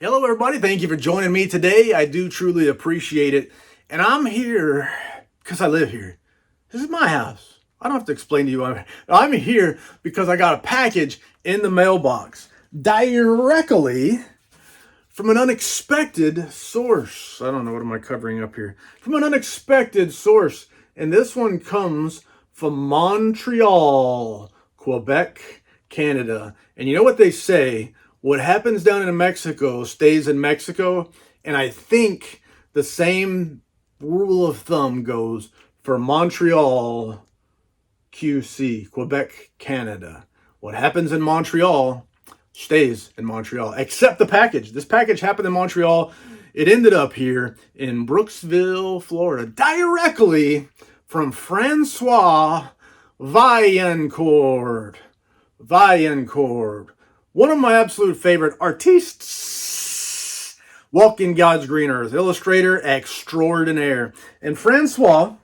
Hello, everybody. Thank you for joining me today. I do truly appreciate it. And I'm here because I live here. This is my house. I don't have to explain to you. I'm here because I got a package in the mailbox directly from an unexpected source. I don't know. What am I covering up here? From an unexpected source. And this one comes from Montreal, Quebec, Canada. And you know what they say? What happens down in Mexico stays in Mexico. And I think the same rule of thumb goes for Montreal, QC, Quebec, Canada. What happens in Montreal stays in Montreal, except the package. This package happened in Montreal. It ended up here in Brooksville, Florida, directly from Francois Vaillancourt. One of my absolute favorite artistes, walking God's green earth, illustrator extraordinaire. And Francois,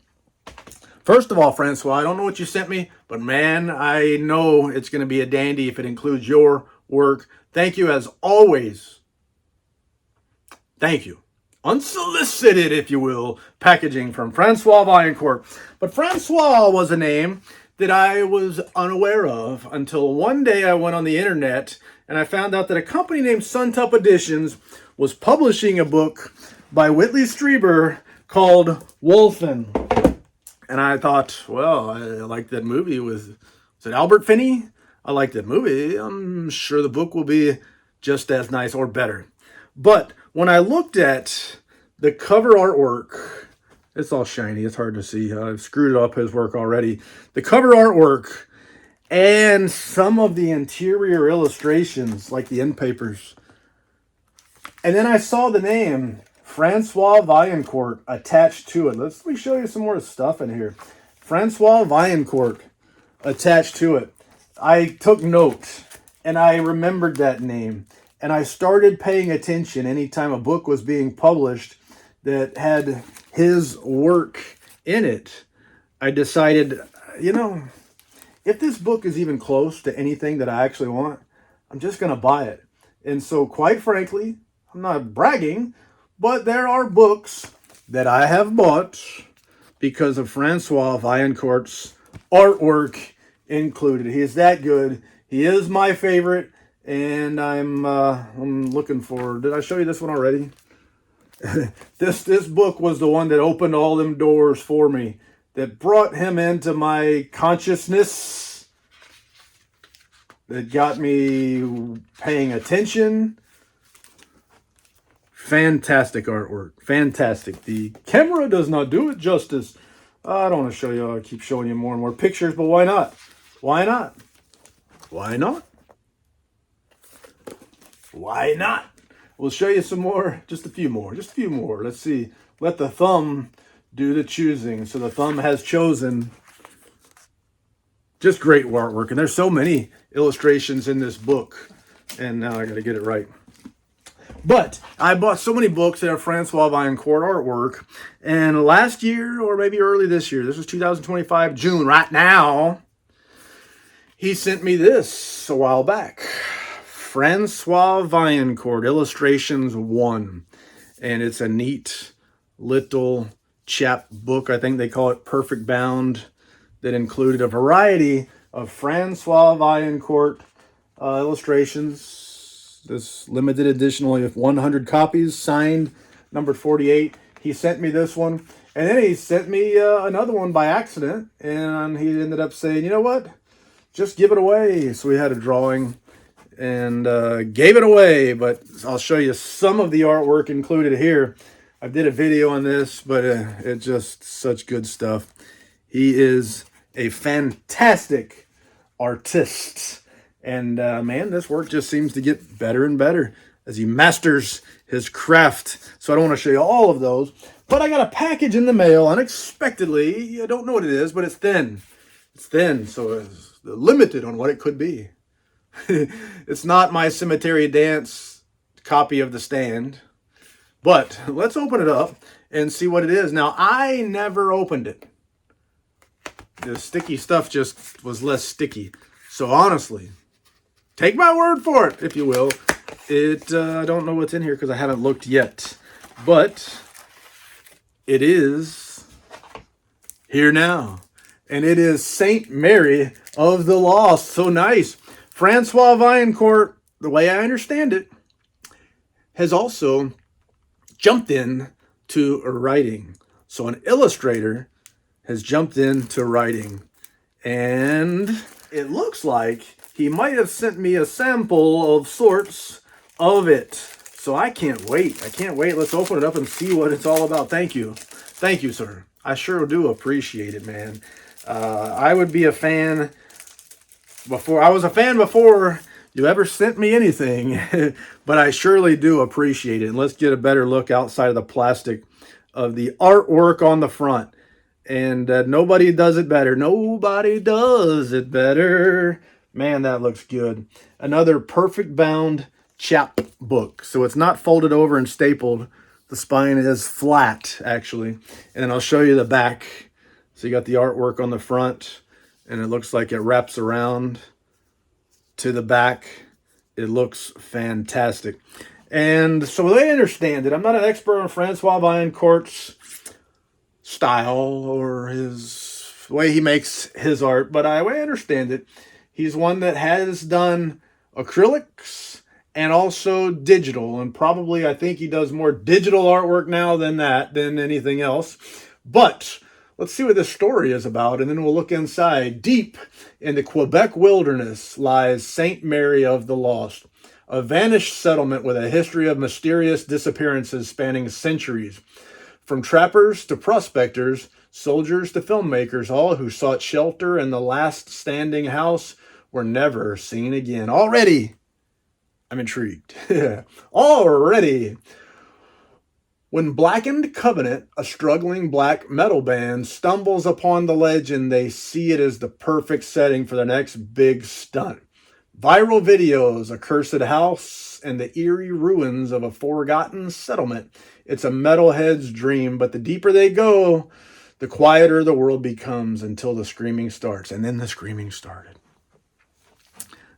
first of all, Francois, I don't know what you sent me, but man, I know it's going to be a dandy if it includes your work. Thank you as always. Thank you. Unsolicited, if you will, packaging from Francois Vaillancourt. But Francois was a name that I was unaware of until one day I went on the internet and I found out that a company named Suntup Editions was publishing a book by Whitley Strieber called Wolfen. And I thought, well, I like that movie with, was it Albert Finney? I like that movie. I'm sure the book will be just as nice or better. But when I looked at the cover artwork, it's all shiny. It's hard to see. I've screwed up his work already. The cover artwork and some of the interior illustrations, like the end papers. And then I saw the name Francois Vaillancourt attached to it. Let me show you some more stuff in here. Francois Vaillancourt attached to it. I took note and I remembered that name. And I started paying attention anytime a book was being published that had his work in it. I decided, if this book is even close to anything that I actually want, I'm just going to buy it. And so, quite frankly, I'm not bragging, but there are books that I have bought because of Francois Vaillancourt's artwork included. He is that good. He is my favorite. And I'm looking for, did I show you this one already? This book was the one that opened all them doors for me, that brought him into my consciousness, that got me paying attention. Fantastic artwork. Fantastic. The camera does not do it justice. I don't want to show you. I keep showing you more and more pictures, but why not? Why not? Why not? Why not? We'll show you some more, just a few more. Let's see. Let the thumb do the choosing. So the thumb has chosen. Just great artwork. And there's so many illustrations in this book. And now I got to get it right. But I bought so many books that are Francois Vaillancourt artwork. And last year, or maybe early this year, this was 2025, June, right now, he sent me this a while back. Francois Vaillancourt, Illustrations 1. And it's a neat little chapbook. I think they call it Perfect Bound, that included a variety of Francois Vaillancourt illustrations. This limited edition, only 100 copies, signed, numbered 48. He sent me this one. And then he sent me another one by accident. And he ended up saying, you know what? Just give it away. So we had a drawing and gave it away, but I'll show you some of the artwork included here. I did a video on this, but it's just such good stuff. He is a fantastic artist, and man, this work just seems to get better and better as he masters his craft. So I don't want to show you all of those, but I got a package in the mail unexpectedly. I don't know what it is, but it's thin. It's thin, so it's limited on what it could be. It's not my Cemetery Dance copy of The Stand. But let's open it up and see what it is. Now, I never opened it. The sticky stuff just was less sticky. So honestly, take my word for it, if you will. I don't know what's in here because I haven't looked yet, but it is here now. And it is Saint Mary of the Lost. So nice. Francois Vaillancourt, the way I understand it, has also jumped in to writing. So an illustrator has jumped into writing. And it looks like he might have sent me a sample of sorts of it. So I can't wait. I can't wait. Let's open it up and see what it's all about. Thank you. Thank you, sir. I sure do appreciate it, man. I would be a fan before. I was a fan before you ever sent me anything, but I surely do appreciate it. And let's get a better look outside of the plastic of the artwork on the front. And nobody does it better. Nobody does it better. Man, that looks good. Another perfect bound chapbook. So it's not folded over and stapled. The spine is flat, actually. And then I'll show you the back. So you got the artwork on the front, and it looks like it wraps around to the back. It looks fantastic. And so they understand it. I'm not an expert on Francois Vaillancourt's style or his way he makes his art, but I understand it. He's one that has done acrylics and also digital, and probably I think he does more digital artwork now than anything else. But let's see what this story is about, and then we'll look inside. Deep in the Quebec wilderness lies Saint Mary of the Lost, a vanished settlement with a history of mysterious disappearances spanning centuries. From trappers to prospectors, soldiers to filmmakers, all who sought shelter in the last standing house were never seen again. Already, I'm intrigued. Already. When Blackened Covenant, a struggling black metal band, stumbles upon the legend, they see it as the perfect setting for the next big stunt. Viral videos, a cursed house, and the eerie ruins of a forgotten settlement. It's a metalhead's dream, but the deeper they go, the quieter the world becomes until the screaming starts. And then the screaming started.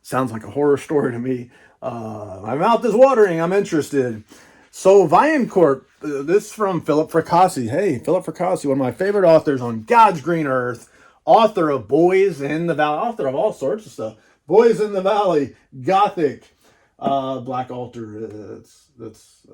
Sounds like a horror story to me. My mouth is watering. I'm interested. So Vaillancourt, this is from Philip Fracassi. Hey, Philip Fracassi, one of my favorite authors on God's green earth. Author of Boys in the Valley. Author of all sorts of stuff. Boys in the Valley, Gothic, Black Altar. That's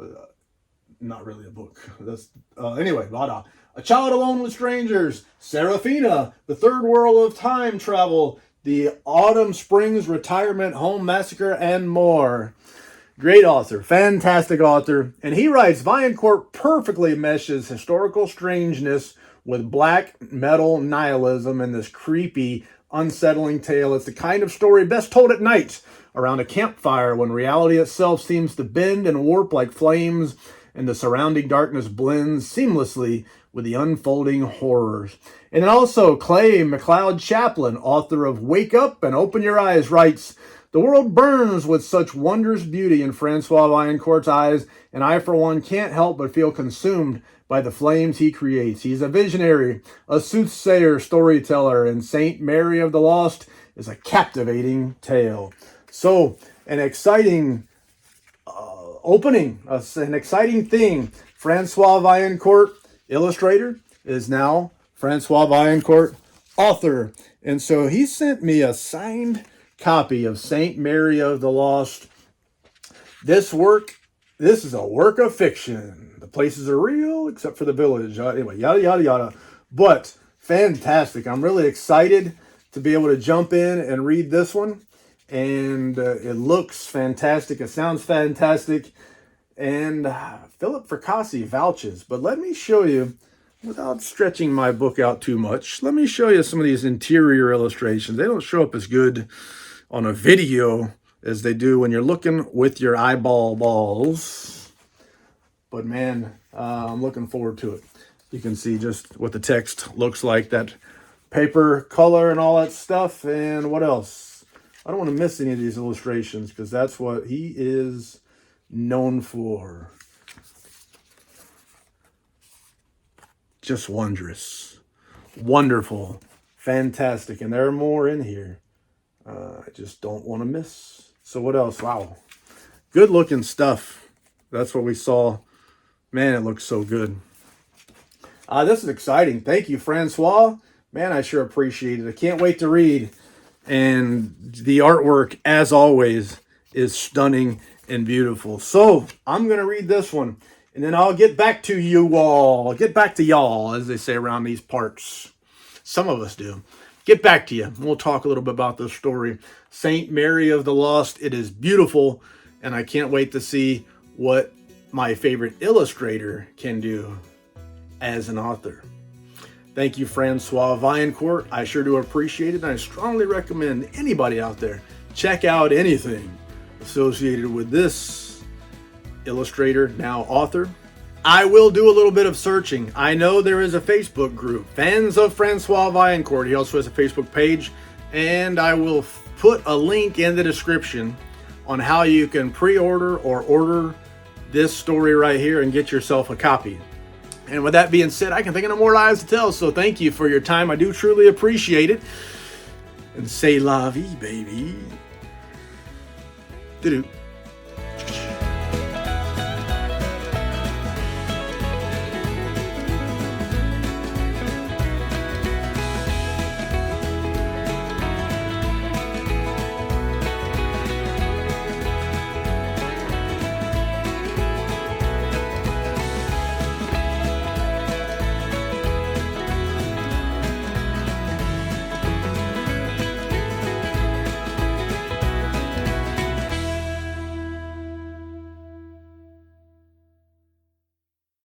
not really a book. That's anyway. Vada. A Child Alone with Strangers, Seraphina, The Third World of Time Travel, The Autumn Springs Retirement Home Massacre, and more. Great author, fantastic author, and he writes, Vaillancourt perfectly meshes historical strangeness with black metal nihilism in this creepy, unsettling tale. It's the kind of story best told at night around a campfire when reality itself seems to bend and warp like flames and the surrounding darkness blends seamlessly with the unfolding horrors. And then also Clay McLeod Chaplin, author of Wake Up and Open Your Eyes, writes, the world burns with such wondrous beauty in Francois Vaillancourt's eyes, and I, for one, can't help but feel consumed by the flames he creates. He's a visionary, a soothsayer, storyteller, and Saint Mary of the Lost is a captivating tale. So, an exciting opening, an exciting thing. Francois Vaillancourt, illustrator, is now Francois Vaillancourt, author. And so he sent me a signed copy of Saint Mary of the Lost. This is a work of fiction. The places are real except for the village. Anyway, yada, yada, yada. But fantastic. I'm really excited to be able to jump in and read this one. And it looks fantastic. It sounds fantastic. And Philip Fracassi vouches. But let me show you, without stretching my book out too much, let me show you some of these interior illustrations. They don't show up as good on a video as they do when you're looking with your eyeball balls. But man, I'm looking forward to it. You can see just what the text looks like, that paper color and all that stuff. And what else? I don't want to miss any of these illustrations because that's what he is known for. Just wondrous, wonderful, fantastic. And there are more in here. I just don't want to miss. So what else? Wow. Good looking stuff. That's what we saw. Man, it looks so good. This is exciting. Thank you, Francois. Man, I sure appreciate it. I can't wait to read. And the artwork, as always, is stunning and beautiful. So I'm going to read this one, and then I'll get back to you all. I'll get back to y'all, as they say around these parts. Some of us do. Get back to you. We'll talk a little bit about this story. Saint Mary of the Lost. It is beautiful, and I can't wait to see what my favorite illustrator can do as an author. Thank you, Francois Vaillancourt. I sure do appreciate it, and I strongly recommend anybody out there check out anything associated with this illustrator, now author. I will do a little bit of searching. I know there is a Facebook group, Fans of Francois Vaillancourt. He also has a Facebook page, and I will put a link in the description on how you can pre-order or order this story right here and get yourself a copy. And with that being said, I can think of no more lies to tell, so thank you for your time. I do truly appreciate it. And say la vie, baby. Doo-doo.